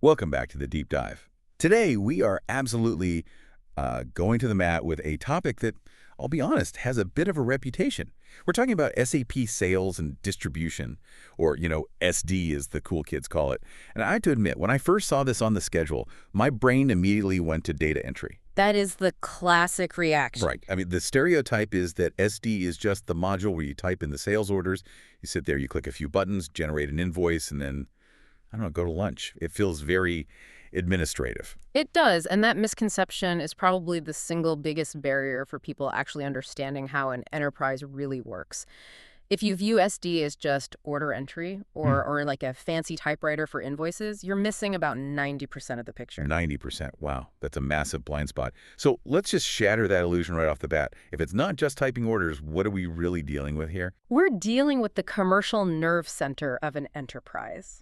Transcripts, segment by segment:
Welcome back to the Deep Dive. Today, we are absolutely going to the mat with a topic that, I'll be honest, has a bit of a reputation. We're talking about SAP sales and distribution, or, SD as the cool kids call it. And I have to admit, when I first saw this on the schedule, my brain immediately went to data entry. That is the classic reaction. Right. I mean, the stereotype is that SD is just the module where you type in the sales orders, you sit there, you click a few buttons, generate an invoice, and then, I don't know, go to lunch. It feels very administrative. It does, and that misconception is probably the single biggest barrier for people actually understanding how an enterprise really works. If you view SD as just order entry or like a fancy typewriter for invoices, you're missing about 90% of the picture. 90%. Wow, that's a massive blind spot. So let's just shatter that illusion right off the bat. If it's not just typing orders, what are we really dealing with here? We're dealing with the commercial nerve center of an enterprise.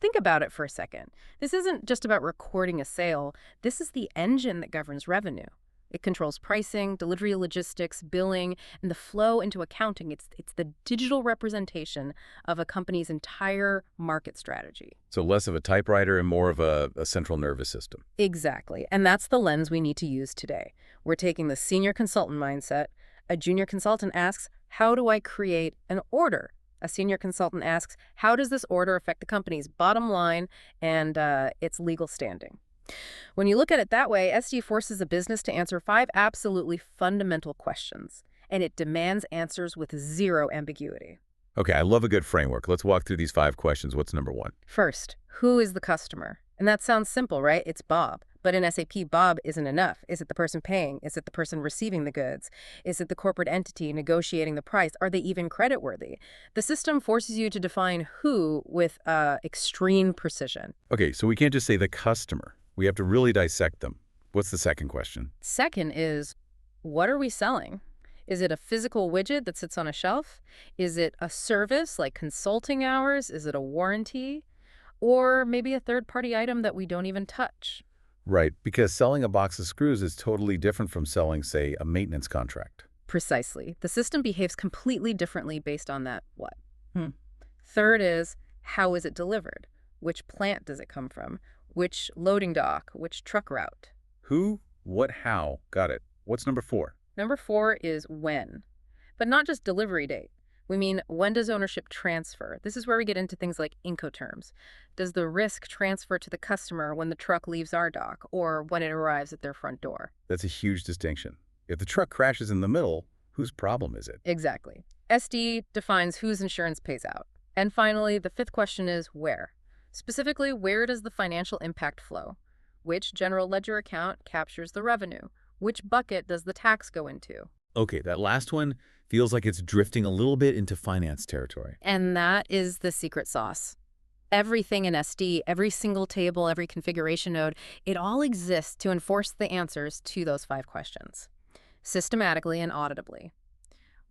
Think about it for a second. This isn't just about recording a sale. This is the engine that governs revenue. It controls pricing, delivery logistics, billing, and the flow into accounting. It's the digital representation of a company's entire market strategy. So less of a typewriter and more of a central nervous system. Exactly. And that's the lens we need to use today. We're taking the senior consultant mindset. A junior consultant asks, how do I create an order? A senior consultant asks, how does this order affect the company's bottom line and its legal standing? When you look at it that way, SD forces a business to answer 5 absolutely fundamental questions, and it demands answers with zero ambiguity. Okay, I love a good framework. Let's walk through these 5 questions. What's number 1? First, who is the customer? And that sounds simple, right? It's Bob. But in SAP, Bob isn't enough. Is it the person paying? Is it the person receiving the goods? Is it the corporate entity negotiating the price? Are they even creditworthy? The system forces you to define who with extreme precision. Okay, so we can't just say the customer. We have to really dissect them. What's the second question? Second is, what are we selling? Is it a physical widget that sits on a shelf? Is it a service like consulting hours? Is it a warranty? Or maybe a third-party item that we don't even touch? Right, because selling a box of screws is totally different from selling, say, a maintenance contract. Precisely. The system behaves completely differently based on that what? Third is, how is it delivered? Which plant does it come from? Which loading dock? Which truck route? Who, what, how. Got it. What's number 4? Number 4 is when. But not just delivery date. We mean, when does ownership transfer? This is where we get into things like Incoterms. Does the risk transfer to the customer when the truck leaves our dock or when it arrives at their front door? That's a huge distinction. If the truck crashes in the middle, whose problem is it? Exactly. SD defines whose insurance pays out. And finally, the 5th question is where. Specifically, where does the financial impact flow? Which general ledger account captures the revenue? Which bucket does the tax go into? Okay, that last one feels like it's drifting a little bit into finance territory. And that is the secret sauce. Everything in SD, every single table, every configuration node, it all exists to enforce the answers to those 5 questions, systematically and auditably.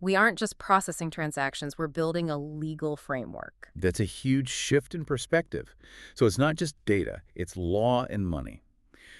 We aren't just processing transactions, we're building a legal framework. That's a huge shift in perspective. So it's not just data, it's law and money.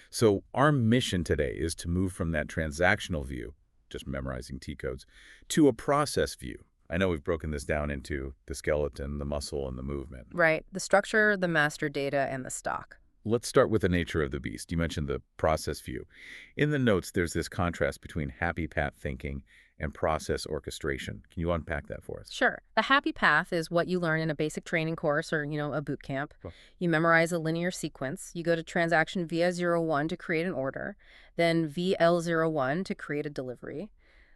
So our mission today is to move from that transactional view, just memorizing T-codes, to a process view. I know we've broken this down into the skeleton, the muscle, and the movement. Right. The structure, the master data, and the stock. Let's start with the nature of the beast. You mentioned the process view. In the notes, there's this contrast between happy path thinking and process orchestration. Can you unpack that for us? Sure. The happy path is what you learn in a basic training course or, a boot camp. Cool. You memorize a linear sequence. You go to transaction VS01 to create an order, then VL01 to create a delivery,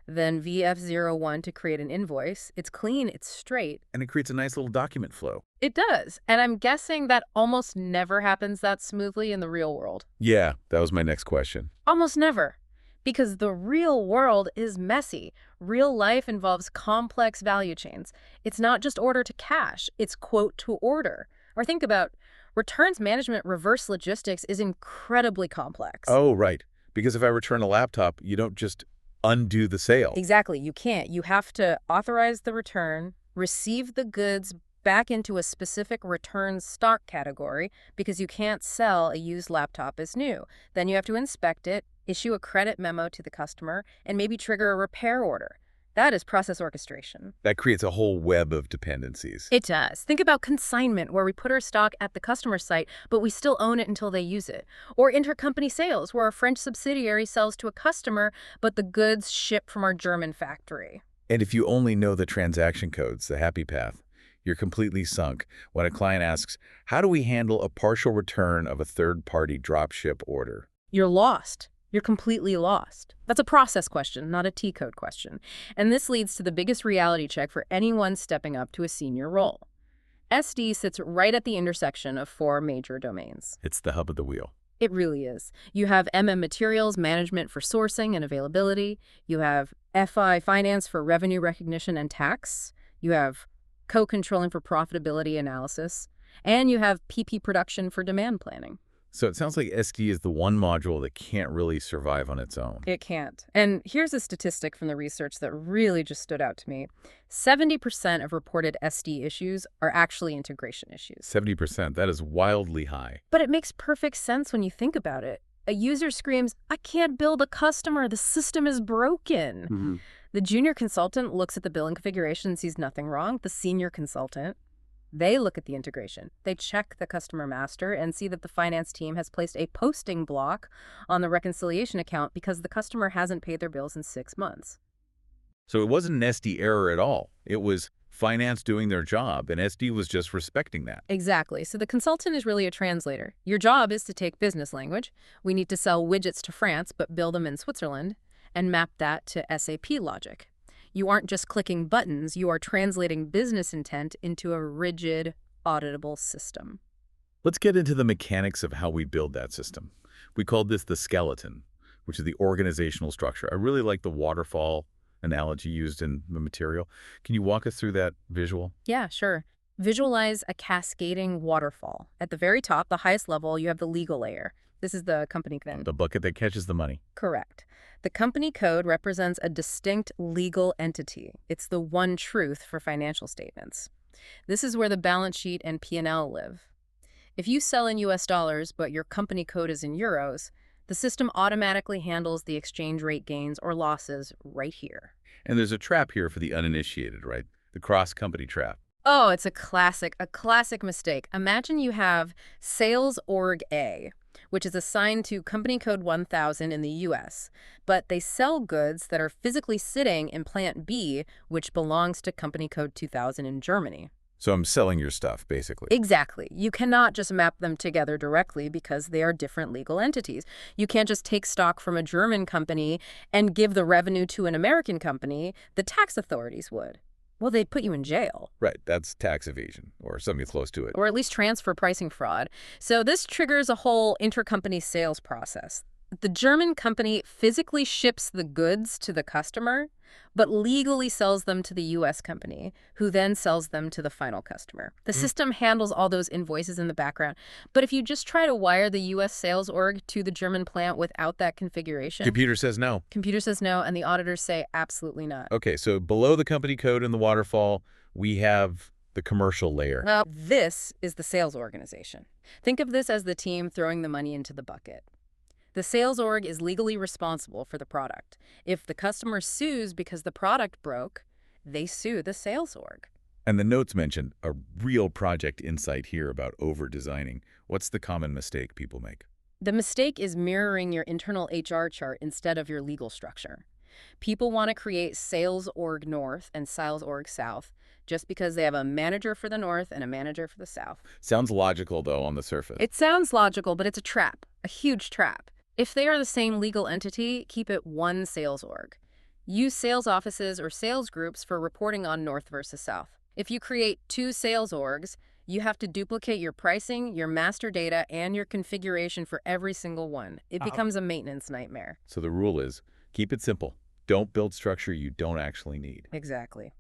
then VF01 to create an invoice. It's clean, it's straight. And it creates a nice little document flow. It does. And I'm guessing that almost never happens that smoothly in the real world. Yeah, that was my next question. Almost never. Because the real world is messy. Real life involves complex value chains. It's not just order to cash, it's quote to order. Or think about returns management reverse logistics is incredibly complex. Oh, right. Because if I return a laptop, you don't just undo the sale. Exactly. You can't. You have to authorize the return, receive the goods back into a specific return stock category because you can't sell a used laptop as new. Then you have to inspect it, issue a credit memo to the customer, and maybe trigger a repair order. That is process orchestration. That creates a whole web of dependencies. It does. Think about consignment, where we put our stock at the customer site, but we still own it until they use it. Or intercompany sales, where our French subsidiary sells to a customer, but the goods ship from our German factory. And if you only know the transaction codes, the happy path, you're completely sunk when a client asks, how do we handle a partial return of a third-party dropship order? You're lost. You're completely lost. That's a process question, not a T-code question. And this leads to the biggest reality check for anyone stepping up to a senior role. SD sits right at the intersection of 4 major domains. It's the hub of the wheel. It really is. You have materials management for sourcing and availability. You have FI finance for revenue recognition and tax. You have co-controlling for profitability analysis. And you have PP production for demand planning. So it sounds like SD is the one module that can't really survive on its own. It can't. And here's a statistic from the research that really just stood out to me. 70% of reported SD issues are actually integration issues. 70%, that is wildly high. But it makes perfect sense when you think about it. A user screams, I can't build a customer, the system is broken. Mm-hmm. The junior consultant looks at the billing configuration and sees nothing wrong. The senior consultant, they look at the integration. They check the customer master and see that the finance team has placed a posting block on the reconciliation account because the customer hasn't paid their bills in 6 months. So it wasn't an SD error at all. It was finance doing their job, and SD was just respecting that. Exactly. So the consultant is really a translator. Your job is to take business language. We need to sell widgets to France, but build them in Switzerland, and map that to SAP logic. You aren't just clicking buttons, you are translating business intent into a rigid, auditable system. Let's get into the mechanics of how we build that system. We called this the skeleton, which is the organizational structure. I really like the waterfall analogy used in the material. Can you walk us through that visual? Yeah, sure. Visualize a cascading waterfall. At the very top, the highest level, you have the legal layer. This is the company code. The bucket that catches the money. Correct. The company code represents a distinct legal entity. It's the one truth for financial statements. This is where the balance sheet and P&L live. If you sell in US dollars, but your company code is in euros, the system automatically handles the exchange rate gains or losses right here. And there's a trap here for the uninitiated, right? The cross-company trap. Oh, it's a classic mistake. Imagine you have Sales Org A, which is assigned to company code 1000 in the US, but they sell goods that are physically sitting in plant B, which belongs to company code 2000 in Germany. So I'm selling your stuff, basically. Exactly. You cannot just map them together directly because they are different legal entities. You can't just take stock from a German company and give the revenue to an American company. The tax authorities would. Well, they'd put you in jail. Right, that's tax evasion, or something close to it. Or at least transfer pricing fraud. So this triggers a whole intercompany sales process. The German company physically ships the goods to the customer, but legally sells them to the U.S. company, who then sells them to the final customer. The system handles all those invoices in the background. But if you just try to wire the U.S. sales org to the German plant without that configuration... Computer says no. Computer says no, and the auditors say absolutely not. Okay, so below the company code in the waterfall, we have the commercial layer. Well, this is the sales organization. Think of this as the team throwing the money into the bucket. The sales org is legally responsible for the product. If the customer sues because the product broke, they sue the sales org. And the notes mentioned a real project insight here about over-designing. What's the common mistake people make? The mistake is mirroring your internal HR chart instead of your legal structure. People want to create sales org north and sales org south just because they have a manager for the north and a manager for the south. Sounds logical, though, on the surface. It sounds logical, but it's a trap, a huge trap. If they are the same legal entity, keep it one sales org. Use sales offices or sales groups for reporting on north versus south. If you create 2 sales orgs, you have to duplicate your pricing, your master data, and your configuration for every single one. It becomes a maintenance nightmare. So the rule is, keep it simple. Don't build structure you don't actually need. Exactly.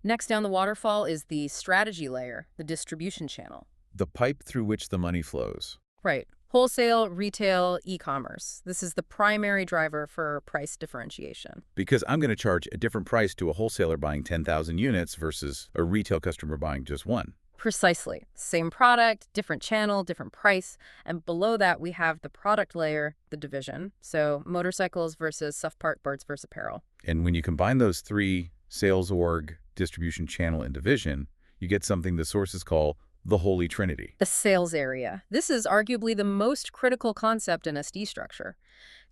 Next down the waterfall is the strategy layer, the distribution channel. The pipe through which the money flows. Right. Wholesale, retail, e-commerce. This is the primary driver for price differentiation. Because I'm going to charge a different price to a wholesaler buying 10,000 units versus a retail customer buying just one. Precisely. Same product, different channel, different price. And below that, we have the product layer, the division. So motorcycles versus soft part parts versus apparel. And when you combine those three, sales org, distribution channel, and division, you get something the sources call the Holy Trinity. The sales area. This is arguably the most critical concept in SD structure.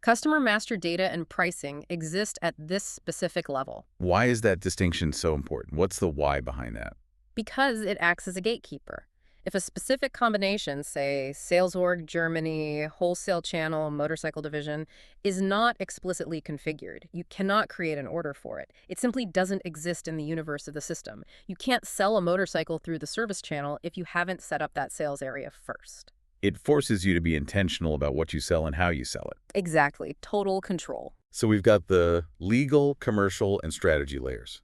Customer master data and pricing exist at this specific level Why is that distinction so important? What's the why behind that? because it acts as a gatekeeper. If a specific combination, say sales org, Germany, wholesale channel, motorcycle division, is not explicitly configured, you cannot create an order for it. It simply doesn't exist in the universe of the system. You can't sell a motorcycle through the service channel if you haven't set up that sales area first. It forces you to be intentional about what you sell and how you sell it. Exactly. Total control. So we've got the legal, commercial, and strategy layers.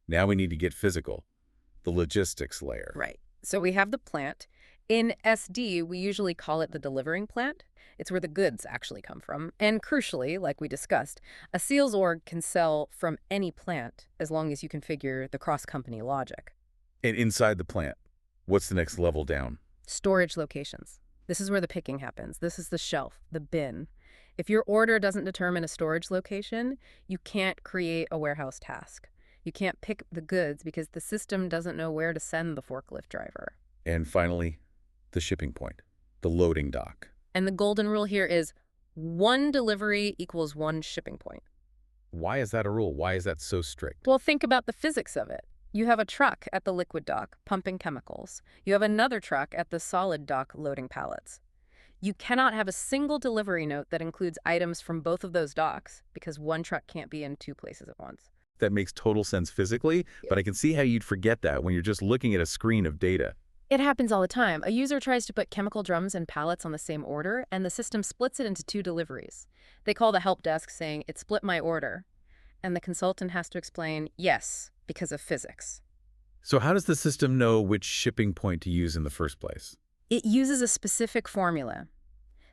Now we need to get physical, the logistics layer. Right. So we have the plant. In SD, we usually call it the delivering plant. It's where the goods actually come from. And crucially, like we discussed, a sales org can sell from any plant as long as you configure the cross-company logic. And inside the plant, what's the next level down? Storage locations. This is where the picking happens. This is the shelf, the bin. If your order doesn't determine a storage location, you can't create a warehouse task. You can't pick the goods because the system doesn't know where to send the forklift driver. And finally, the shipping point, the loading dock. And the golden rule here is 1 delivery equals 1 shipping point. Why is that a rule? Why is that so strict? Well, think about the physics of it. You have a truck at the liquid dock pumping chemicals. You have another truck at the solid dock loading pallets. You cannot have a single delivery note that includes items from both of those docks because one truck can't be in 2 places at once. That makes total sense physically, but I can see how you'd forget that when you're just looking at a screen of data. It happens all the time. A user tries to put chemical drums and pallets on the same order, and the system splits it into 2 deliveries. They call the help desk saying, "It split my order." And the consultant has to explain, yes, because of physics. So how does the system know which shipping point to use in the first place? It uses a specific formula.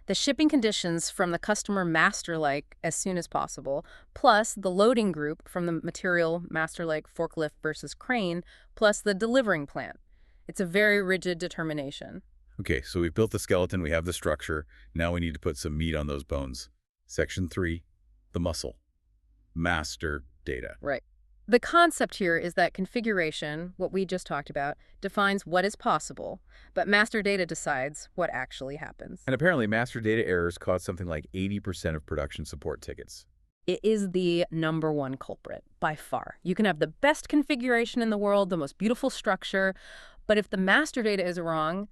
The shipping conditions from the customer master-like as soon as possible, plus the loading group from the material master-like forklift versus crane, plus the delivering plant. It's a very rigid determination. Okay, so we've built the skeleton, we have the structure. Now we need to put some meat on those bones. Section 3, the muscle. Master data. Right. The concept here is that configuration, what we just talked about, defines what is possible, but master data decides what actually happens. And apparently master data errors cause something like 80% of production support tickets. It is the #1 culprit, by far. You can have the best configuration in the world, the most beautiful structure, but if the master data is wrong,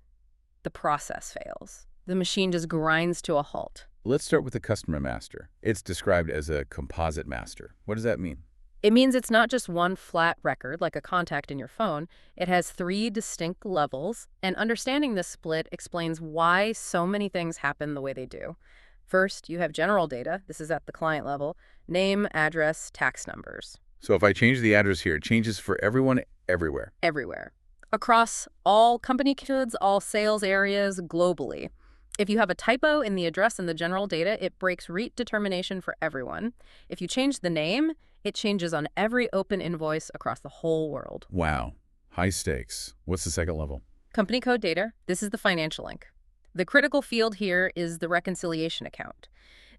the process fails. The machine just grinds to a halt. Let's start with the customer master. It's described as a composite master. What does that mean? It means it's not just one flat record like a contact in your phone. It has 3 distinct levels, and understanding this split explains why so many things happen the way they do. First, you have general data. This is at the client level. Name, address, tax numbers. So if I change the address here, it changes for everyone everywhere. Everywhere. Across all company codes, all sales areas, globally. If you have a typo in the address and the general data, it breaks REIT determination for everyone. If you change the name, it changes on every open invoice across the whole world. Wow. High stakes. What's the second level? Company code data. This is the financial link. The critical field here is the reconciliation account.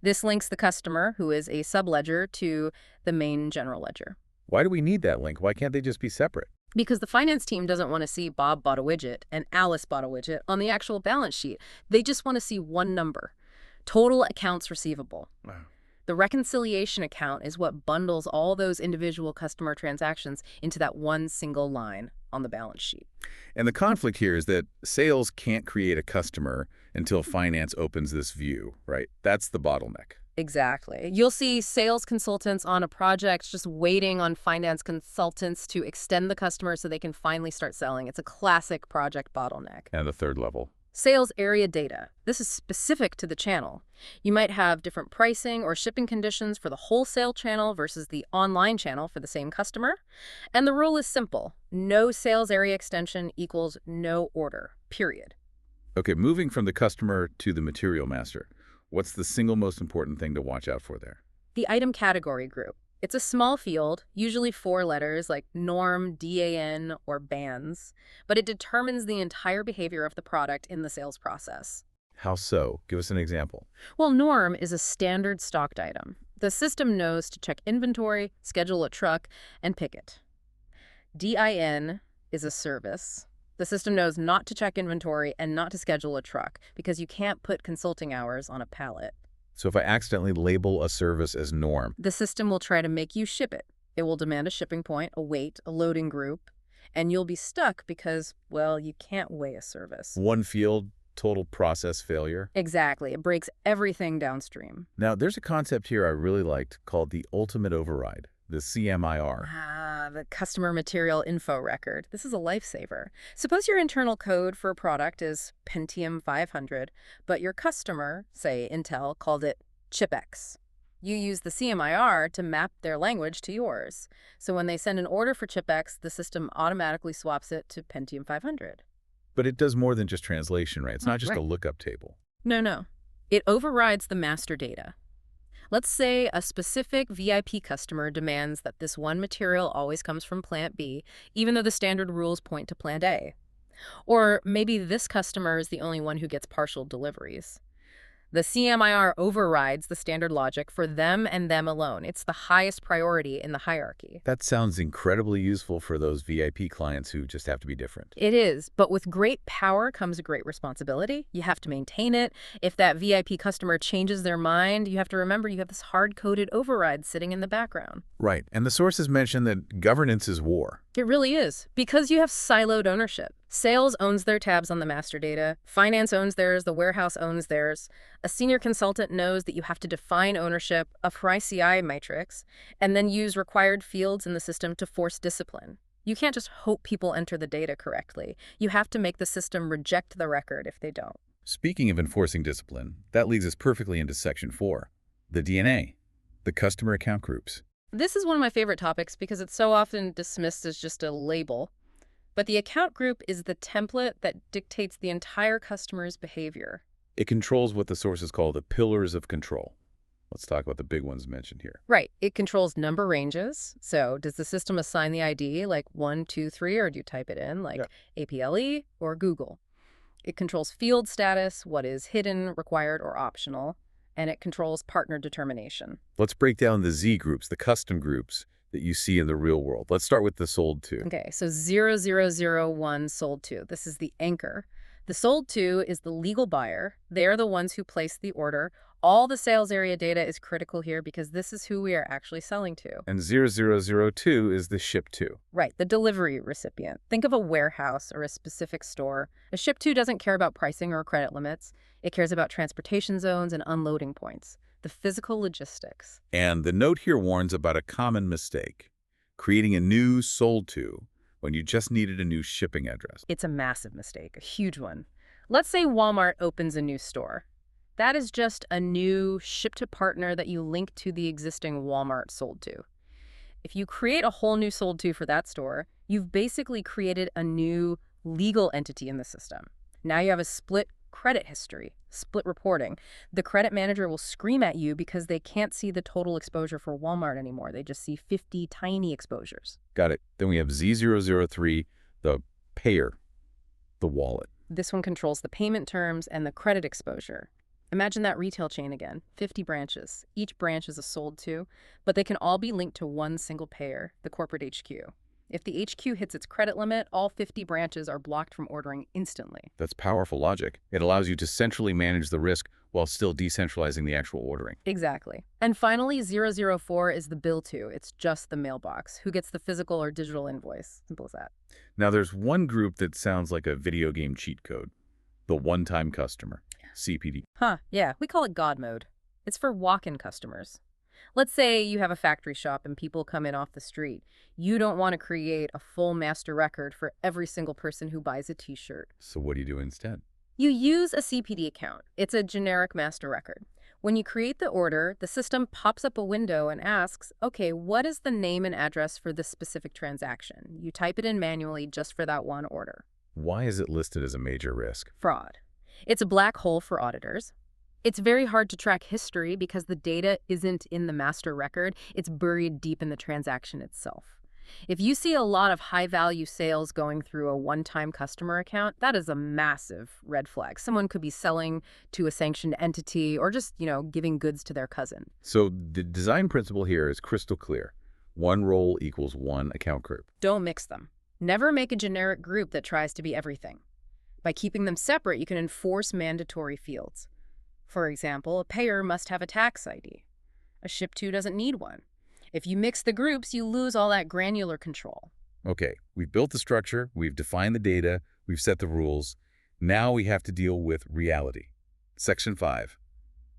This links the customer, who is a subledger, to the main general ledger. Why do we need that link? Why can't they just be separate? Because the finance team doesn't want to see Bob bought a widget and Alice bought a widget on the actual balance sheet. They just want to see one number, total accounts receivable. Wow. The reconciliation account is what bundles all those individual customer transactions into that one single line on the balance sheet. And the conflict here is that sales can't create a customer until finance opens this view, right? That's the bottleneck. Exactly. You'll see sales consultants on a project just waiting on finance consultants to extend the customer so they can finally start selling. It's a classic project bottleneck. And the third level. Sales area data. This is specific to the channel. You might have different pricing or shipping conditions for the wholesale channel versus the online channel for the same customer. And the rule is simple. No sales area extension equals no order, period. Okay, moving from the customer to the material master. What's the single most important thing to watch out for there? The item category group. It's a small field, usually 4 letters like norm, DAN, or bands, but it determines the entire behavior of the product in the sales process. How so? Give us an example. Well, norm is a standard stocked item. The system knows to check inventory, schedule a truck, and pick it. DIN is a service. The system knows not to check inventory and not to schedule a truck because you can't put consulting hours on a pallet. So if I accidentally label a service as norm, The system will try to make you ship it. It will demand a shipping point, a weight, a loading group, and you'll be stuck because, well, you can't weigh a service. one field, total process failure. Exactly. It breaks everything downstream. Now, there's a concept here I really liked called the ultimate override, the CMIR. The customer material info record. This is a lifesaver. Suppose your internal code for a product is Pentium 500, but your customer, say Intel, called it ChipX. You use the CMIR to map their language to yours. So when they send an order for ChipX, the system automatically swaps it to Pentium 500. But it does more than just translation, right? It's not just Right. a lookup table. No. It overrides the master data. Let's say a specific VIP customer demands that this one material always comes from plant B, even though the standard rules point to plant A. Or maybe this customer is the only one who gets partial deliveries. The CMIR overrides the standard logic for them and them alone. It's the highest priority in the hierarchy. That sounds incredibly useful for those VIP clients who just have to be different. It is, but with great power comes a great responsibility. You have to maintain it. If that VIP customer changes their mind, you have to remember you have this hard-coded override sitting in the background. Right. And the sources mention that governance is war. It really is, because you have siloed ownership. Sales owns their tabs on the master data, finance owns theirs, the warehouse owns theirs. A senior consultant knows that you have to define ownership, a CI matrix, and then use required fields in the system to force discipline. You can't just hope people enter the data correctly. You have to make the system reject the record if they don't. Speaking of enforcing discipline, that leads us perfectly into Section 4, the DNA, the customer account groups. This is one of my favorite topics because it's so often dismissed as just a label. But the account group is the template that dictates the entire customer's behavior. It controls what the sources call the pillars of control. Let's talk about the big ones mentioned here. Right. It controls number ranges. So does the system assign the ID like 1, 2, 3, or do you type it in like APLE or Google? It controls field status, what is hidden, required, or optional. And it controls partner determination. Let's break down the Z groups, the custom groups that you see in the real world. Let's start with the sold to. Okay, so 0001 sold to. This is the anchor. The sold to is the legal buyer. They're the ones who place the order. All the sales area data is critical here because this is who we are actually selling to. And 0002 is the ship to. Right, the delivery recipient. Think of a warehouse or a specific store. A ship to doesn't care about pricing or credit limits. It cares about transportation zones and unloading points, the physical logistics. And the note here warns about a common mistake, creating a new sold to when you just needed a new shipping address. It's a massive mistake, a huge one. Let's say Walmart opens a new store. That is just a new ship-to-partner that you link to the existing Walmart sold to. If you create a whole new sold to for that store, you've basically created a new legal entity in the system. Now you have a split credit history, split reporting. The credit manager will scream at you because they can't see the total exposure for Walmart anymore. They just see 50 tiny exposures. Got it. Then we have Z003, the payer, the wallet. This one controls the payment terms and the credit exposure. Imagine that retail chain again, 50 branches. Each branch is a sold to, but they can all be linked to one single payer, the corporate HQ. If the HQ hits its credit limit, all 50 branches are blocked from ordering instantly. That's powerful logic. It allows you to centrally manage the risk while still decentralizing the actual ordering. Exactly. And finally, 004 is the bill to. It's just the mailbox. Who gets the physical or digital invoice? Simple as that. Now there's one group that sounds like a video game cheat code, the one-time customer, CPD. Yeah, we call it God mode. It's for walk-in customers. Let's say you have a factory shop and people come in off the street. You don't want to create a full master record for every single person who buys a t-shirt. So what do you do instead? You use a CPD account. It's a generic master record. When you create the order, the system pops up a window and asks, okay, what is the name and address for this specific transaction? You type it in manually just for that one order. Why is it listed as a major risk? Fraud. It's a black hole for auditors. It's very hard to track history because the data isn't in the master record. It's buried deep in the transaction itself. If you see a lot of high-value sales going through a one-time customer account, that is a massive red flag. Someone could be selling to a sanctioned entity or just, giving goods to their cousin. So the design principle here is crystal clear. One role equals one account group. Don't mix them. Never make a generic group that tries to be everything. By keeping them separate, you can enforce mandatory fields. For example, a payer must have a tax ID. A ship-to doesn't need one. If you mix the groups, you lose all that granular control. Okay, we've built the structure, we've defined the data, we've set the rules. Now we have to deal with reality. Section 5,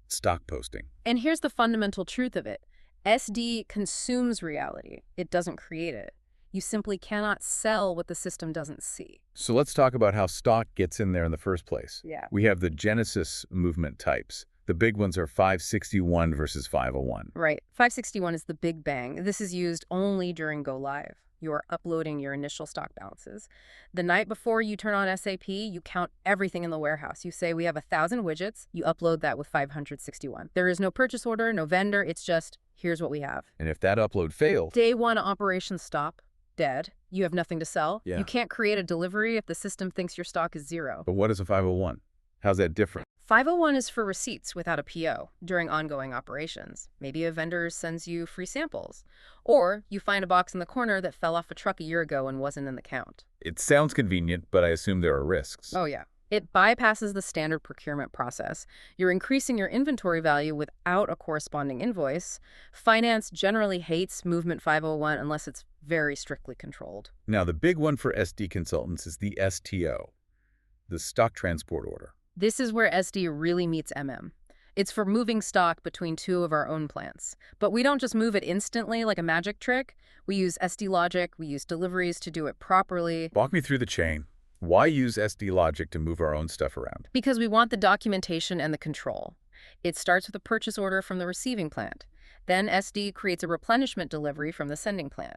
stock posting. And here's the fundamental truth of it. SD consumes reality. It doesn't create it. You simply cannot sell what the system doesn't see. So let's talk about how stock gets in there in the first place. Yeah. We have the Genesis movement types. The big ones are 561 versus 501. Right. 561 is the big bang. This is used only during go live. You are uploading your initial stock balances. The night before you turn on SAP, you count everything in the warehouse. You say, we have 1,000 widgets. You upload that with 561. There is no purchase order, no vendor. It's just, here's what we have. And if that upload failed, Day one operations stop. Dead. You have nothing to sell. Yeah. You can't create a delivery if the system thinks your stock is zero. but what is a 501? How's that different? 501 is for receipts without a PO during ongoing operations. Maybe a vendor sends you free samples. Or you find a box in the corner that fell off a truck a year ago and wasn't in the count. It sounds convenient, but I assume there are risks. Oh, yeah. It bypasses the standard procurement process. You're increasing your inventory value without a corresponding invoice. Finance generally hates Movement 501 unless it's very strictly controlled. Now, the big one for SD consultants is the STO, the stock transport order. This is where SD really meets MM. It's for moving stock between two of our own plants. But we don't just move it instantly like a magic trick. We use SD logic, we use deliveries to do it properly. Walk me through the chain. Why use SD logic to move our own stuff around? Because we want the documentation and the control. It starts with a purchase order from the receiving plant. Then SD creates a replenishment delivery from the sending plant.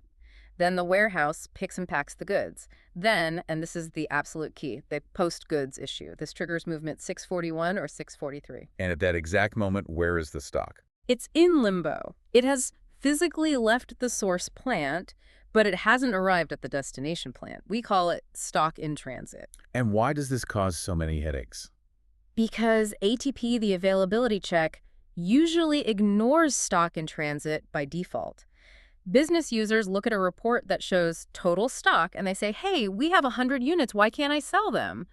Then the warehouse picks and packs the goods. Then, and this is the absolute key, the post-goods issue. This triggers movement 641 or 643. And at that exact moment, where is the stock? It's in limbo. It has physically left the source plant, but it hasn't arrived at the destination plant. We call it stock in transit. And why does this cause so many headaches? Because ATP, the availability check, usually ignores stock in transit by default. Business users look at a report that shows total stock and they say, hey, we have 100 units, why can't I sell them?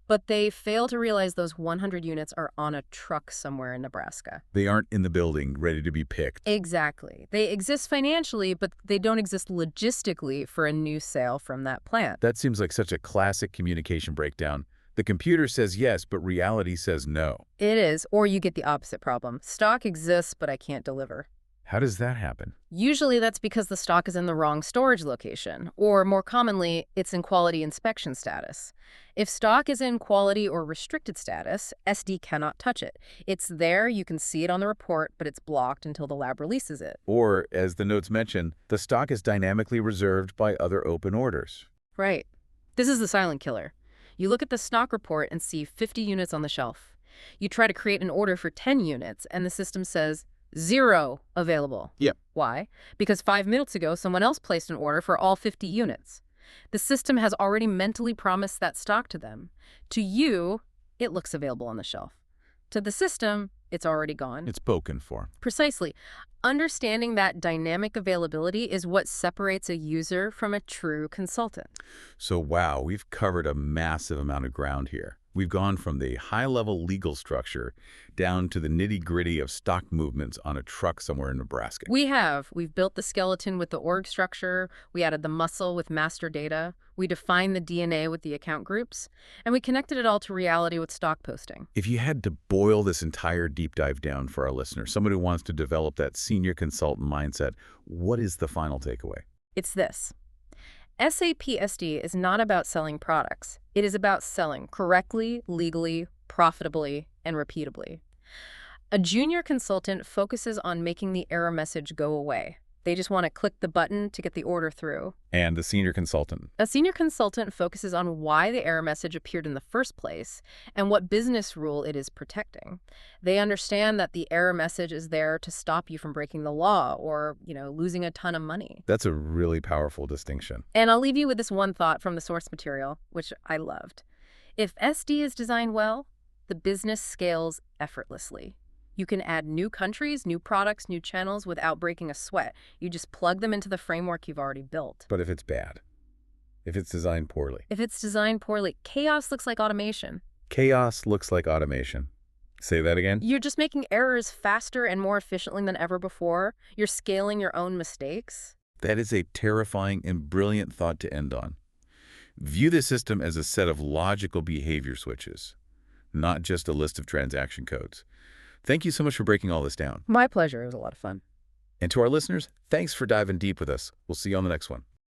But they fail to realize those 100 units are on a truck somewhere in Nebraska. They aren't in the building, ready to be picked. Exactly. They exist financially, but they don't exist logistically for a new sale from that plant. That seems like such a classic communication breakdown. The computer says yes, but reality says no. It is, or you get the opposite problem. Stock exists, but I can't deliver. How does that happen? Usually that's because the stock is in the wrong storage location, or more commonly, it's in quality inspection status. If stock is in quality or restricted status, SD cannot touch it. It's there, you can see it on the report, but it's blocked until the lab releases it. Or, as the notes mention, the stock is dynamically reserved by other open orders. Right. This is the silent killer. You look at the stock report and see 50 units on the shelf. You try to create an order for 10 units, and the system says, 0 available. Yep. Why? Because 5 minutes ago, someone else placed an order for all 50 units. The system has already mentally promised that stock to them. To you, it looks available on the shelf. To the system, it's already gone. It's spoken for. Precisely. Understanding that dynamic availability is what separates a user from a true consultant. So wow, we've covered a massive amount of ground here. We've gone from the high-level legal structure down to the nitty-gritty of stock movements on a truck somewhere in Nebraska. We've built the skeleton with the org structure, we added the muscle with master data, we defined the DNA with the account groups, and we connected it all to reality with stock posting. If you had to boil this entire deep dive down for our listeners, someone who wants to develop that senior consultant mindset, what is the final takeaway? It's this. SAP SD is not about selling products. It is about selling correctly, legally, profitably, and repeatably. A junior consultant focuses on making the error message go away. They just want to click the button to get the order through. And the senior consultant. A senior consultant focuses on why the error message appeared in the first place and what business rule it is protecting. They understand that the error message is there to stop you from breaking the law or, losing a ton of money. That's a really powerful distinction. And I'll leave you with this one thought from the source material, which I loved. If SD is designed well, the business scales effortlessly. You can add new countries, new products, new channels without breaking a sweat. You just plug them into the framework you've already built. But if it's bad, if it's designed poorly. If it's designed poorly, chaos looks like automation. Chaos looks like automation. Say that again? You're just making errors faster and more efficiently than ever before. You're scaling your own mistakes. That is a terrifying and brilliant thought to end on. View the system as a set of logical behavior switches, not just a list of transaction codes. Thank you so much for breaking all this down. My pleasure. It was a lot of fun. And to our listeners, thanks for diving deep with us. We'll see you on the next one.